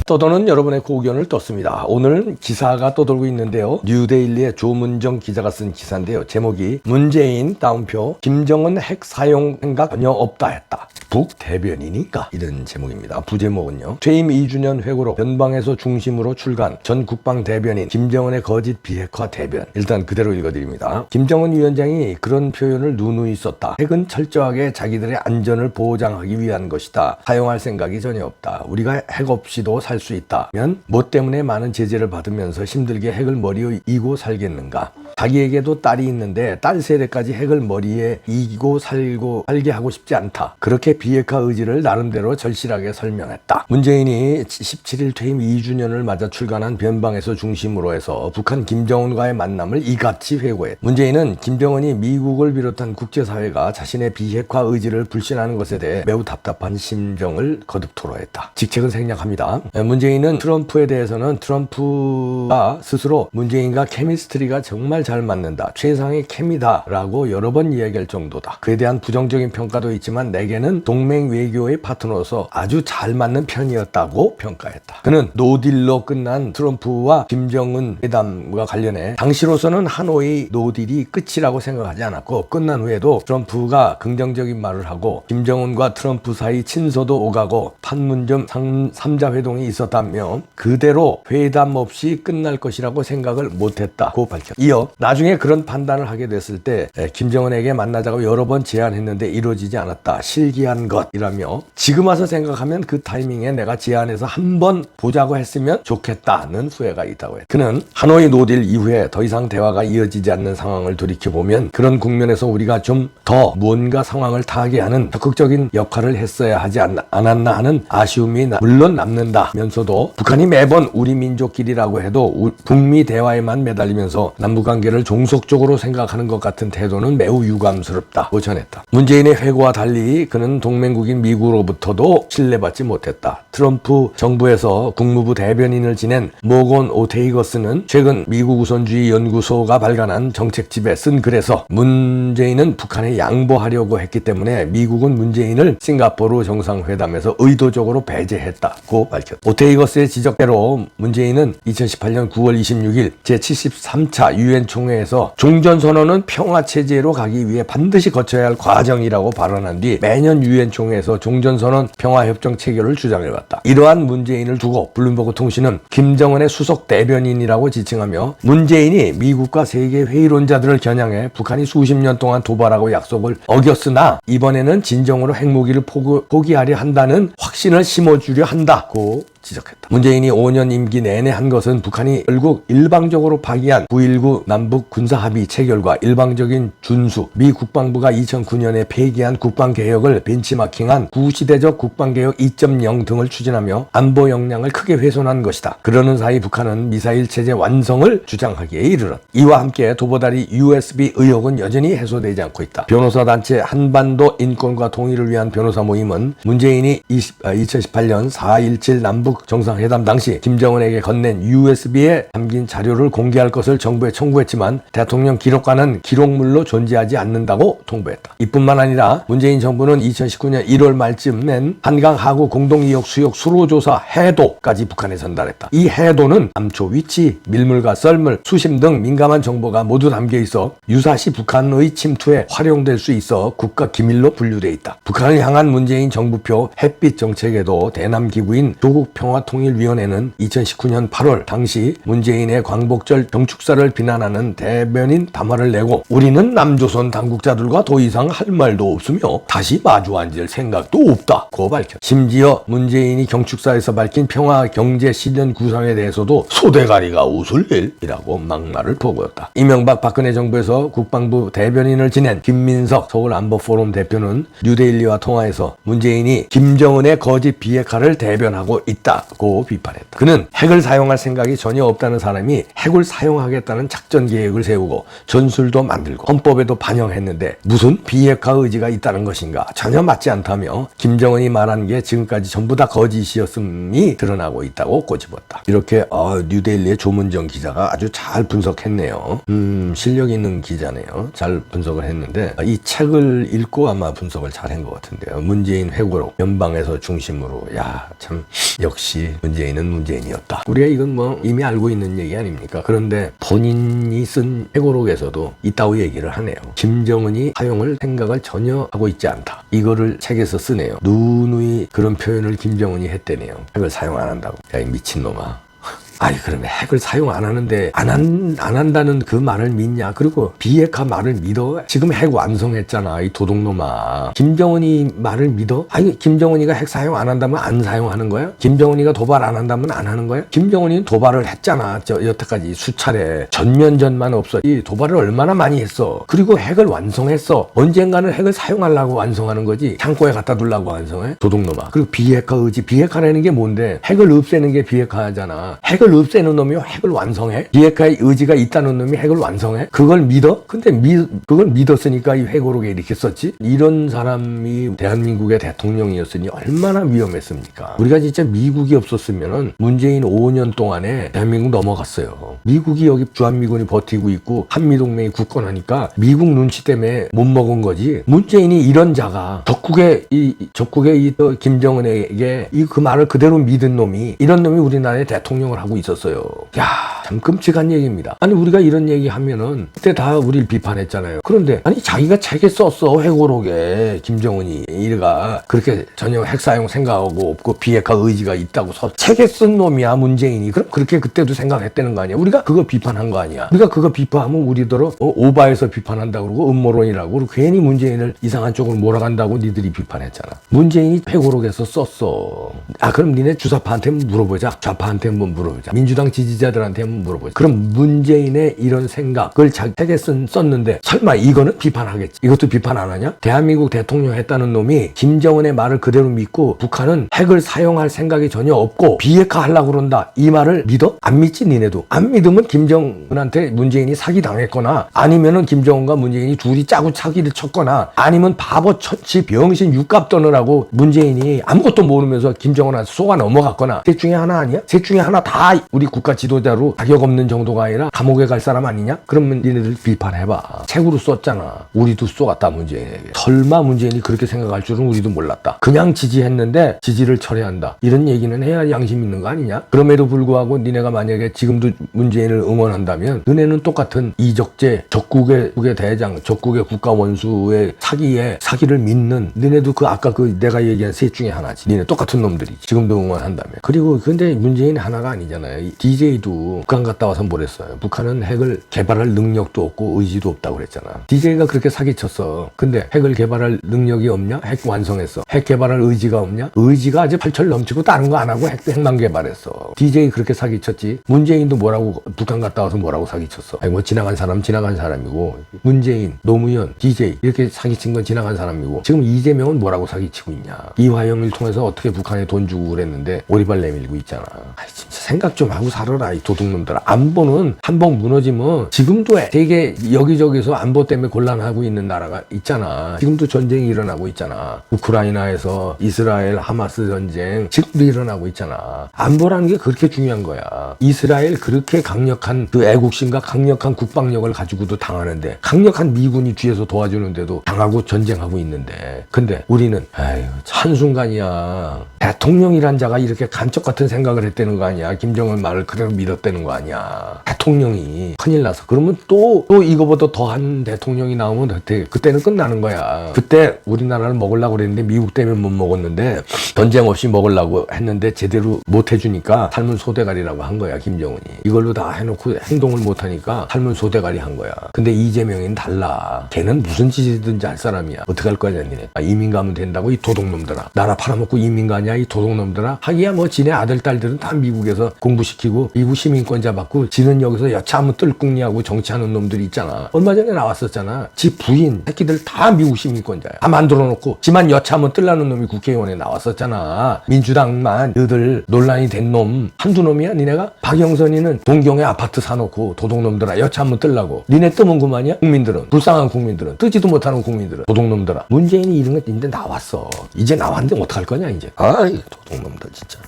떠도는 여러분의 고견을 떴습니다. 오늘 기사가 떠돌고 있는데요. 뉴데일리의 조문정 기자가 쓴 기사인데요. 제목이 문재인 따옴표 김정은 핵 사용 생각 전혀 없다 했다. 북대변이니까 이런 제목입니다. 부제목은요. 퇴임 2주년 회고록 변방에서 중심으로 출간 전 국방대변인 김정은의 거짓 비핵화 대변. 일단 그대로 읽어드립니다. 김정은 위원장이 그런 표현을 누누이 썼다. 핵은 철저하게 자기들의 안전을 보장하기 위한 것이다. 사용할 생각이 전혀 없다. 우리가 핵 없이도 살 수 있다면 뭐 때문에 많은 제재를 받으면서 힘들게 핵을 머리에 이고 살겠는가. 자기에게도 딸이 있는데 딸 세대까지 핵을 머리에 이고 살게 하고 싶지 않다. 그렇게 비핵화 의지를 나름대로 절실하게 설명했다. 문재인이 17일 퇴임 2주년을 맞아 출간한 변방에서 중심으로 해서 북한 김정은과의 만남을 이같이 회고했다. 문재인은 김정은이 미국을 비롯한 국제사회가 자신의 비핵화 의지를 불신하는 것에 대해 매우 답답한 심정을 거듭 토로했다. 직책은 생략합니다. 문재인은 트럼프에 대해서는 트럼프가 스스로 문재인과 케미스트리가 정말 잘 맞는다. 최상의 케미다 라고 여러 번 이야기할 정도다. 그에 대한 부정적인 평가도 있지만 내게는 동맹 외교의 파트너로서 아주 잘 맞는 편이었다고 평가했다. 그는 노딜로 끝난 트럼프와 김정은 회담과 관련해 당시로서는 하노이 노딜이 끝이라고 생각하지 않았고 끝난 후에도 트럼프가 긍정적인 말을 하고 김정은과 트럼프 사이 친서도 오가고 판문점 3자 회동이 있었다며 그대로 회담 없이 끝날 것이라고 생각을 못했다고 밝혔다. 이어 나중에 그런 판단을 하게 됐을 때 김정은에게 만나자고 여러 번 제안했는데 이루어지지 않았다. 실기한 것이라며 지금 와서 생각하면 그 타이밍에 내가 제안해서 한번 보자고 했으면 좋겠다는 후회가 있다고 했다. 그는 하노이 노딜 이후에 더 이상 대화가 이어지지 않는 상황을 돌이켜보면 그런 국면에서 우리가 좀 더 무언가 상황을 타개하는 적극적인 역할을 했어야 하지 않았나 하는 아쉬움이 물론 남는다면서도 북한이 매번 우리 민족끼리라고 해도 북미 대화에만 매달리면서 남북관계를 종속적으로 생각하는 것 같은 태도는 매우 유감스럽다고 전했다. 문재인의 회고와 달리 그는 동맹국인 미국으로부터도 신뢰받지 못했다. 트럼프 정부에서 국무부 대변인을 지낸 모건 오테이거스는 최근 미국 우선주의 연구소가 발간한 정책집에 쓴 글에서 문재인은 북한에 양보하려고 했기 때문에 미국은 문재인을 싱가포르 정상회담에서 의도적으로 배제했다고 밝혔다. 오테이거스의 지적대로 문재인은 2018년 9월 26일 제73차 유엔 총회에서 종전선언은 평화체제로 가기 위해 반드시 거쳐야 할 과정이라고 발언한 뒤 매년 유엔 총회에서 종전선언 평화협정 체결을 주장해왔다. 이러한 문재인을 두고 블룸버그 통신은 김정은의 수석 대변인이라고 지칭하며 문재인이 미국과 세계 회의론자들을 겨냥해 북한이 수십 년 동안 도발하고 약속을 어겼으나 이번에는 진정으로 핵무기를 포기하려 한다는 확신을 심어주려 한다고 지적했다. 문재인이 5년 임기 내내 한 것은 북한이 결국 일방적으로 파기한 9.19 남북 군사합의 체결과 일방적인 준수, 미 국방부가 2009년에 폐기한 국방개혁을 벤치마킹한 구시대적 국방개혁 2.0 등을 추진하며 안보 역량을 크게 훼손한 것이다. 그러는 사이 북한은 미사일 체제 완성을 주장하기에 이르렀다. 이와 함께 도보다리 USB 의혹은 여전히 해소되지 않고 있다. 변호사단체 한반도 인권과 통일을 위한 변호사 모임은 문재인이 2018년 4.17 남북 정상회담 당시 김정은에게 건넨 USB에 담긴 자료를 공개할 것을 정부에 청구했지만 대통령 기록관은 기록물로 존재하지 않는다고 통보했다. 이뿐만 아니라 문재인 정부는 2019년 1월 말쯤 낸 한강 하구 공동이역 수역 수로조사 해도까지 북한에 전달했다. 이 해도는 감초 위치, 밀물과 썰물, 수심 등 민감한 정보가 모두 담겨 있어 유사시 북한의 침투에 활용될 수 있어 국가 기밀로 분류돼 있다. 북한을 향한 문재인 정부표 햇빛 정책에도 대남 기구인 조국 평화통일위원회는 2019년 8월 당시 문재인의 광복절 경축사를 비난하는 대변인 담화를 내고 우리는 남조선 당국자들과 더 이상 할 말도 없으며 다시 마주 앉을 생각도 없다고 밝혔다. 심지어 문재인이 경축사에서 밝힌 평화경제실현 구상에 대해서도 소대가리가 웃을 일이라고 막말을 퍼부었다. 이명박 박근혜 정부에서 국방부 대변인을 지낸 김민석 서울안보포럼 대표는 뉴데일리와 통화에서 문재인이 김정은의 거짓 비핵화를 대변하고 있다고 비판했다. 그는 핵을 사용할 생각이 전혀 없다는 사람이 핵을 사용하겠다는 작전 계획을 세우고 전술도 만들고 헌법에도 반영했는데 무슨 비핵화 의지가 있다는 것인가 전혀 맞지 않다며 김정은이 말한 게 지금까지 전부 다 거짓이었음이 드러나고 있다고 꼬집었다. 이렇게 뉴데일리의 조문정 기자가 아주 잘 분석했네요. 실력 있는 기자네요. 잘 분석을 했는데 이 책을 읽고 아마 분석을 잘 한 것 같은데요. 문재인 회고록 변방에서 중심으로. 야, 참 역시 문재인은 문재인이었다. 우리가 이건 뭐 이미 알고 있는 얘기 아닙니까? 그런데 본인이 쓴 회고록에서도 이따위 얘기를 하네요. 김정은이 사용을 생각을 전혀 하고 있지 않다. 이거를 책에서 쓰네요. 누누이 그런 표현을 김정은이 했대네요. 핵을 사용 안 한다고. 야, 이 미친놈아. 아니 그러면 핵을 사용 안 하는데 안 한다는 그 말을 믿냐? 그리고 비핵화 말을 믿어? 지금 핵 완성했잖아 이 도둑놈아. 김정은이 말을 믿어? 아니 김정은이가 핵 사용 안 한다면 안 사용하는 거야? 김정은이가 도발 안 한다면 안 하는 거야? 김정은이는 도발을 했잖아. 여태까지 수차례. 전면전만 없어. 이 도발을 얼마나 많이 했어. 그리고 핵을 완성했어. 언젠가는 핵을 사용하려고 완성하는 거지. 창고에 갖다 두려고 완성해? 도둑놈아. 그리고 비핵화 의지. 비핵화라는 게 뭔데? 핵을 없애는 게 비핵화잖아. 핵을 없애는 놈이 핵을 완성해? 비핵화의 의지가 있다는 놈이 핵을 완성해? 그걸 믿어? 근데 그걸 믿었으니까 이 회고록에 이렇게 썼지? 이런 사람이 대한민국의 대통령이었으니 얼마나 위험했습니까? 우리가 진짜 미국이 없었으면은 문재인 5년 동안에 대한민국 넘어갔어요. 미국이 여기 주한미군이 버티고 있고 한미동맹이 굳건하니까 미국 눈치 때문에 못 먹은 거지. 문재인이 이런 자가 적국의 김정은에게 그 말을 그대로 믿은 놈이 이런 놈이 우리나라의 대통령을 하고 있었어요. 야, 참 끔찍한 얘기입니다. 아니 우리가 이런 얘기 하면은 그때 다 우리를 비판했잖아요. 그런데 아니 자기가 책에 썼어. 회고록에 김정은이 이가 그렇게 전혀 핵 사용 생각하고 없고 비핵화 의지가 있다고 책에 쓴 놈이야 문재인이. 그럼 그렇게 그때도 생각했다는 거 아니야? 우리가 그거 비판한 거 아니야? 우리가 그거 비판하면 우리더러 오바해서 비판한다고 그러고 음모론이라고 그러고 괜히 문재인을 이상한 쪽으로 몰아간다고 니들이 비판했잖아. 문재인이 회고록에서 썼어. 아 그럼 니네 주사파한테 물어보자. 좌파한테 한번 물어보자. 민주당 지지자들한테 한번 물어보자. 그럼 문재인의 이런 생각을 책에 썼는데 설마 이거는 비판하겠지? 이것도 비판 안 하냐? 대한민국 대통령 했다는 놈이 김정은의 말을 그대로 믿고 북한은 핵을 사용할 생각이 전혀 없고 비핵화 하려고 그런다. 이 말을 믿어? 안 믿지 니네도. 안 믿으면 김정은한테 문재인이 사기 당했거나 아니면은 김정은과 문재인이 둘이 짜고 사기를 쳤거나 아니면 바보 천치 병신 육갑 떠느라고 문재인이 아무것도 모르면서 김정은한테 속아 넘어갔거나 셋 중에 하나 아니야? 셋 중에 하나 다 우리 국가 지도자로 자격 없는 정도가 아니라 감옥에 갈 사람 아니냐? 그러면 니네들 비판해봐. 책으로 썼잖아. 우리도 쏘았다 문재인에게. 설마 문재인이 그렇게 생각할 줄은 우리도 몰랐다. 그냥 지지했는데 지지를 철회한다. 이런 얘기는 해야 양심 있는 거 아니냐? 그럼에도 불구하고 니네가 만약에 지금도 문재인을 응원한다면 너네는 똑같은 이적재 적국의 대장 적국의 국가 원수의 사기를 믿는 너네도 아까 내가 얘기한 셋 중에 하나지. 니네 똑같은 놈들이지. 지금도 응원한다면. 그리고 근데 문재인 하나가 아니잖아요. DJ도 북한 갔다 와서 뭐랬어요? 북한은 핵을 개발할 능력도 없고 의지도 없다고 그랬잖아. DJ가 그렇게 사기쳤어. 근데 핵을 개발할 능력이 없냐? 핵 완성했어. 핵 개발할 의지가 없냐? 의지가 아주 팔철 넘치고 다른 거 안 하고 핵만 개발했어. DJ 그렇게 사기쳤지. 문재인도 북한 갔다 와서 뭐라고 사기쳤어? 아니 뭐 지나간 사람이고 문재인, 노무현, DJ 이렇게 사기친 건 지나간 사람이고 지금 이재명은 뭐라고 사기치고 있냐? 이화영을 통해서 어떻게 북한에 돈 주고 그랬는데 오리발 내밀고 있잖아. 아이 진짜 생각 좀 하고 살아라 이 도둑놈들아. 안보는 한번 무너지면 지금도 되게 여기저기서 안보 때문에 곤란하고 있는 나라가 있잖아. 지금도 전쟁이 일어나고 있잖아. 우크라이나에서 이스라엘 하마스 전쟁 지금도 일어나고 있잖아. 안보라는 게 그렇게 중요한 거야. 이스라엘 그렇게 강력한 그 애국심과 강력한 국방력을 가지고도 당하는데 강력한 미군이 뒤에서 도와주는데도 당하고 전쟁하고 있는데 근데 우리는 아유 한순간이야. 대통령이란 자가 이렇게 간첩 같은 생각을 했다는 거 아니야. 김정은 말을 그대로 믿었다는 거 아니야. 대통령이 큰일 나서 그러면 또 이거보다 더한 대통령이 나오면 그때는 끝나는 거야. 그때 우리나라를 먹으려고 그랬는데 미국 때문에 못 먹었는데 전쟁 없이 먹으려고 했는데 제대로 못 해주니까 삶은 소대가리라고 한 거야. 김정은이 이걸로 다 해놓고 행동을 못하니까 삶은 소대가리 한 거야. 근데 이재명이는 달라. 걔는 무슨 짓이든지 할 사람이야. 어떡할 거냐 니네. 이민 가면 된다고 이 도둑놈들아. 나라 팔아먹고 이민 가냐 이 도둑놈들아. 하기야 뭐 지네 아들 딸들은 다 미국에서 공부시키고 미국 시민권자 받고 지는 여기서 여차하면 뜰궁리하고 정치하는 놈들이 있잖아. 얼마 전에 나왔었잖아. 지 부인 새끼들 다 미국 시민권자야. 다 만들어놓고 지만 여차하면 뜰라는 놈이 국회의원에 나왔었잖아. 민주당만 너들 논란이 된 놈 한두 놈이야 니네가? 박영선이는 동경에 아파트 사놓고 도둑놈들아 여차하면 뜰라고. 니네 뜨면 그만이야? 국민들은 불쌍한 국민들은 뜨지도 못하는 국민들은 도둑놈들아. 문재인이 이런 거 이제 나왔어. 이제 나왔는데 어떡할 거냐 이제. 아이 도둑놈들 진짜.